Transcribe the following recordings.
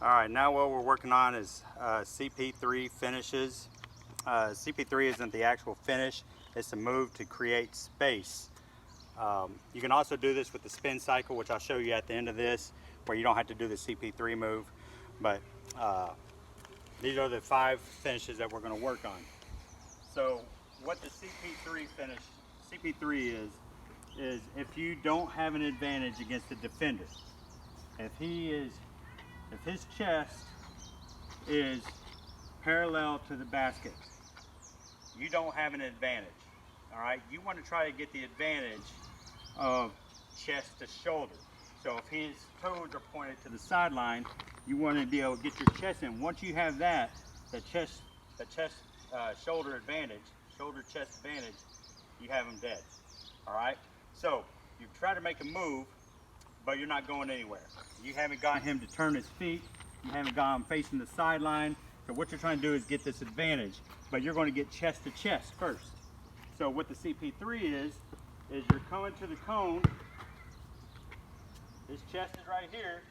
All right, now what we're working on is CP3 finishes. CP3 isn't the actual finish, it's a move to create space. You can also do this with the spin cycle, which I'll show you at the end of this, where you don't have to do the CP3 move. But these are the 5 finishes that we're going to work on. So what the CP3 is if you don't have an advantage against the defender. If his chest is parallel to the basket, you don't have an advantage. All right, you want to try to get the advantage of chest to shoulder. So if his toes are pointed to the sideline, you want to be able to get your chest in. Once you have that, the shoulder advantage, shoulder chest advantage, you have him dead. All right. So you try to make a move, but you're not going anywhere. You haven't got him to turn his feet. You haven't got him facing the sideline. So what you're trying to do is get this advantage, but you're going to get chest to chest first. So what the CP3 is you're coming to the cone. His chest is right here.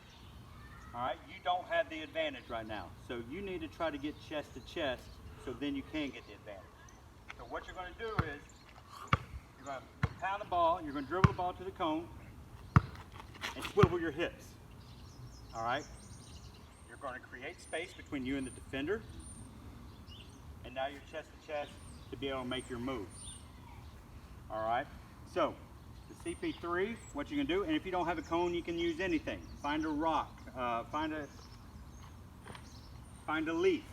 All right, you don't have the advantage right now. So you need to try to get chest to chest so then you can get the advantage. So what you're going to do is you're going to pound the ball, you're going to dribble the ball to the cone and swivel your hips. All right, you're going to create space between you and the defender, and now you're chest to chest to be able to make your move. All right, so the CP3, what you can do, and if you don't have a cone, you can use anything. Find a rock, find a leaf,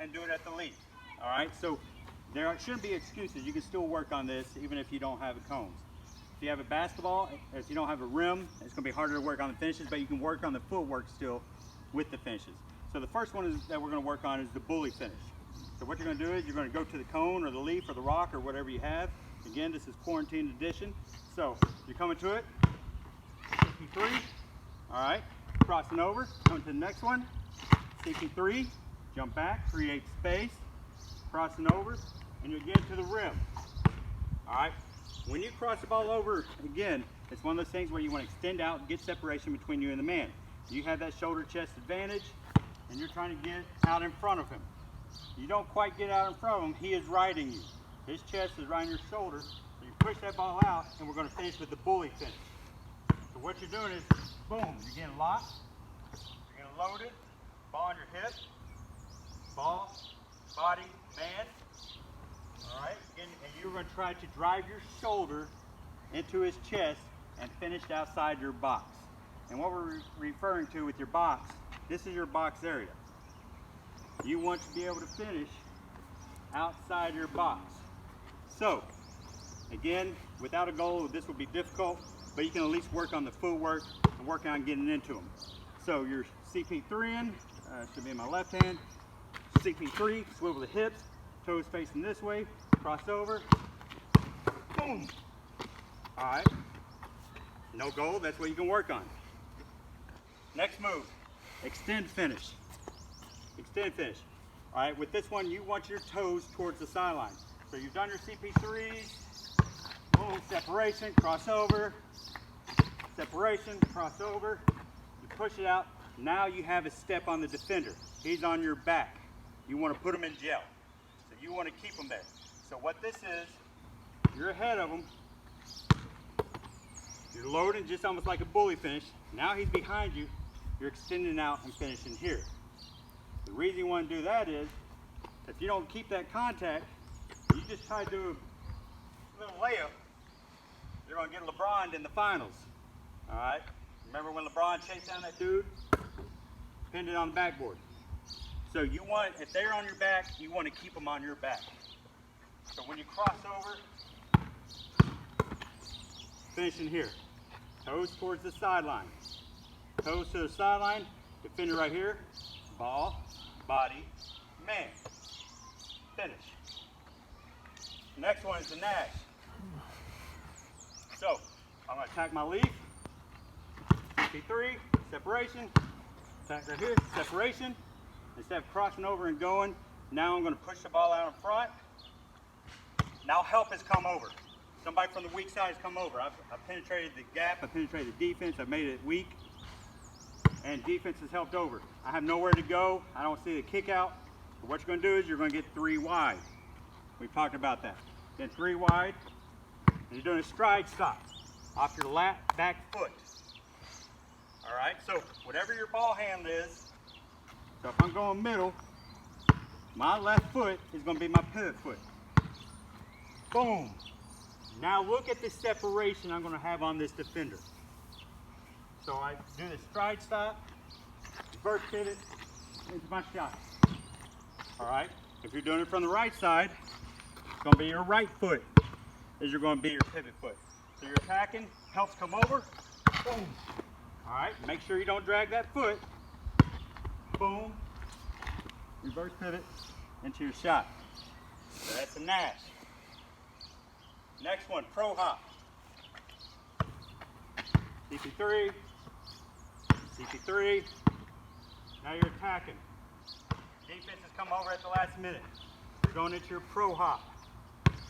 and do it at the leaf. All right, so there shouldn't be excuses. You can still work on this even if you don't have a cones. If you have a basketball, if you don't have a rim, it's going to be harder to work on the finishes, but you can work on the footwork still with the finishes. So the first one that we're going to work on is the bully finish. So what you're going to do is you're going to go to the cone or the leaf or the rock or whatever you have. Again, this is quarantine edition. So you're coming to it, CP3, all right, crossing over, coming to the next one, CP3, jump back, create space, crossing over, and you get to the rim. All right, when you cross the ball over, again, it's one of those things where you want to extend out and get separation between you and the man. You have that shoulder chest advantage, and you're trying to get out in front of him. You don't quite get out in front of him, he is riding you. His chest is right on your shoulder, so you push that ball out, and we're going to finish with the bully finish. So what you're doing is, boom, you're getting locked, you're getting loaded, ball on your hip, ball, body, man. All right, and you're going to try to drive your shoulder into his chest and finish outside your box. And what we're referring to with your box, this is your box area. You want to be able to finish outside your box. So, again, without a goal, this will be difficult, but you can at least work on the footwork and work on getting into them. So your CP3 in, should be in my left hand. CP3, swivel the hips, toes facing this way, cross over, boom. All right, no goal, that's what you can work on. Next move, extend finish. Extend finish. All right, with this one, you want your toes towards the sideline. So you've done your CP3s, boom, separation, cross over, separation, cross over, you push it out. Now you have a step on the defender. He's on your back. You want to put him in jail. So you want to keep him there. So what this is, you're ahead of him. You're loading just almost like a bully finish. Now he's behind you. You're extending out and finishing here. The reason you want to do that is, if you don't keep that contact, you just try to do a little layup, you're going to get LeBron in the finals. All right? Remember when LeBron chased down that dude? Pinned it on the backboard. So you want, if they're on your back, you want to keep them on your back. So when you cross over, finishing here. Toes towards the sideline. Toes to the sideline, defender right here, ball, body, man. Finish. Next one is the Nash. So I'm going to attack my leaf. CP3, separation. Attack right here, separation. Instead of crossing over and going, now I'm going to push the ball out in front. Now help has come over. Somebody from the weak side has come over. I've penetrated the gap, I've penetrated the defense, I've made it weak. and defense has helped over. I have nowhere to go. I don't see the kick out. But what you're going to do is you're going to get 3 wide. We've talked about that. Then 3 wide, and you're doing a stride stop off your back foot. All right, so whatever your ball hand is, so if I'm going middle, my left foot is going to be my pivot foot. Boom. Now look at the separation I'm going to have on this defender. So I do the stride stop, reverse pivot, into my shot. All right, if you're doing it from the right side, it's going to be your right foot is you're going to be your pivot foot. So you're attacking, helps come over, boom. All right, make sure you don't drag that foot. Boom, reverse pivot into your shot. So that's a Nash. Next one, pro hop. CP3, CP3. Now you're attacking. Defense has come over at the last minute. You're going into your pro hop.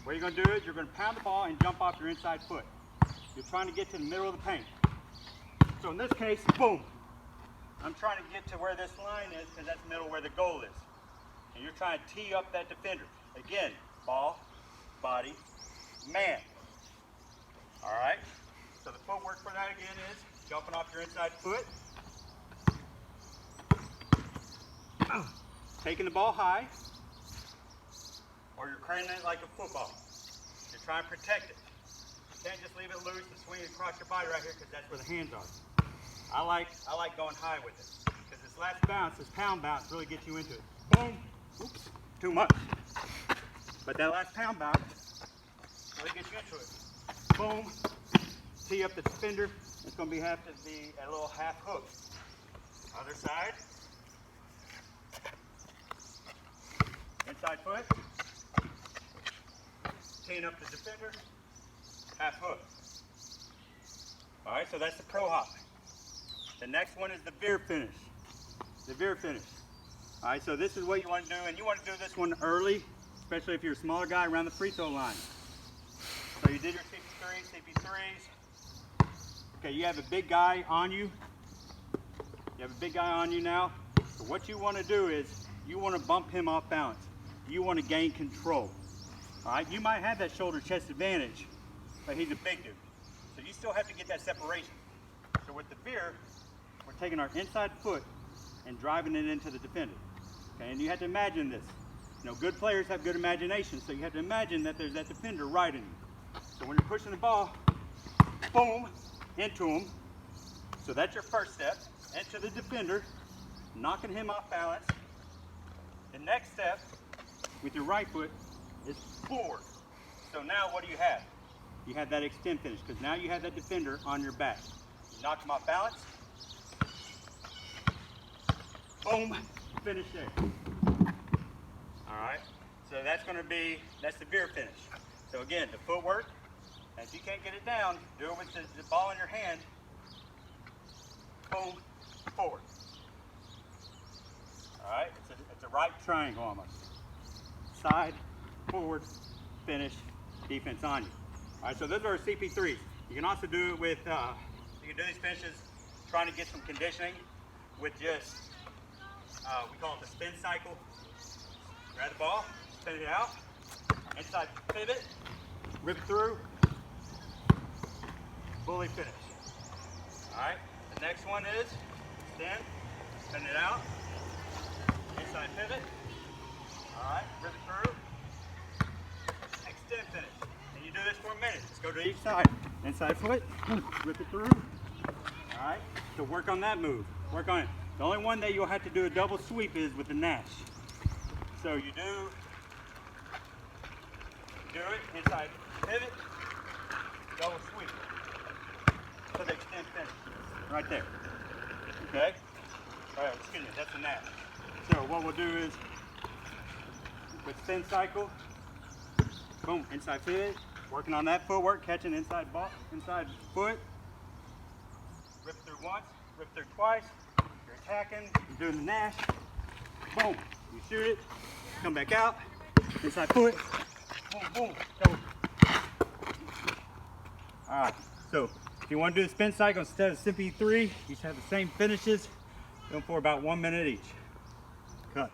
What you're going to do is you're going to pound the ball and jump off your inside foot. You're trying to get to the middle of the paint. So in this case, boom. I'm trying to get to where this line is because that's the middle where the goal is. And you're trying to tee up that defender. Again, ball, body, man. All right? So the footwork for that again is jumping off your inside foot. Taking the ball high. Or you're craning it like a football. You're trying to protect it. You can't just leave it loose and swing it across your body right here because that's where the hands are. I like going high with it because this last bounce, this pound bounce, really gets you into it. Boom. Oops. Too much. But that last pound bounce really gets you into it. Boom. Tee up the defender. It's going to have to be a little half hook. Other side. Inside foot. Teeing up the defender. Half hook. All right, so that's the pro hop. The next one is the Veer finish. The Veer finish. All right, so this is what you want to do, and you want to do this one early, especially if you're a smaller guy around the free throw line. So you did your CP3s. Okay, you have a big guy on you. You have a big guy on you now. So what you want to do is you want to bump him off balance. You want to gain control. All right, you might have that shoulder chest advantage, but he's a big dude. So you still have to get that separation. So with the Veer, we're taking our inside foot and driving it into the defender. Okay, and you have to imagine this. You know, good players have good imagination, so you have to imagine that there's that defender right in you. So when you're pushing the ball, boom, into him. So that's your first step, into the defender, knocking him off balance. The next step with your right foot is forward. So now what do you have? You have that extend finish because now you have that defender on your back. You knock him off balance. Boom, finish there. All right, so that's the Veer finish. So again, the footwork, and if you can't get it down, do it with the ball in your hand. Boom, forward. All right, it's a right triangle almost. Side, forward, finish, defense on you. All right, so those are our CP3s. You can also do it with, you can do these finishes trying to get some conditioning with just, we call it the spin cycle. Grab the ball, spin it out, inside pivot, rip through, fully finish. All right, the next one is extend, spin it out, inside pivot. All right, rip it through, extend finish. And you do this for a minute. Let's go to each side. Inside foot, rip it through. All right, so work on that move. Work on it. The only one that you'll have to do a double sweep is with the Nash. So you do it inside pivot, double sweep. So the extend finish, right there. Okay? All right, excuse me, that's the Nash. So what we'll do is, with spin cycle, boom, inside pivot, working on that footwork, catching inside foot, rip through once, rip through twice, you're attacking, you're doing the Nash, boom, you shoot it, come back out, inside foot, boom, boom, double. All right, so if you want to do the spin cycle instead of CP3, you should have the same finishes. Do them for about 1 minute each. Cut.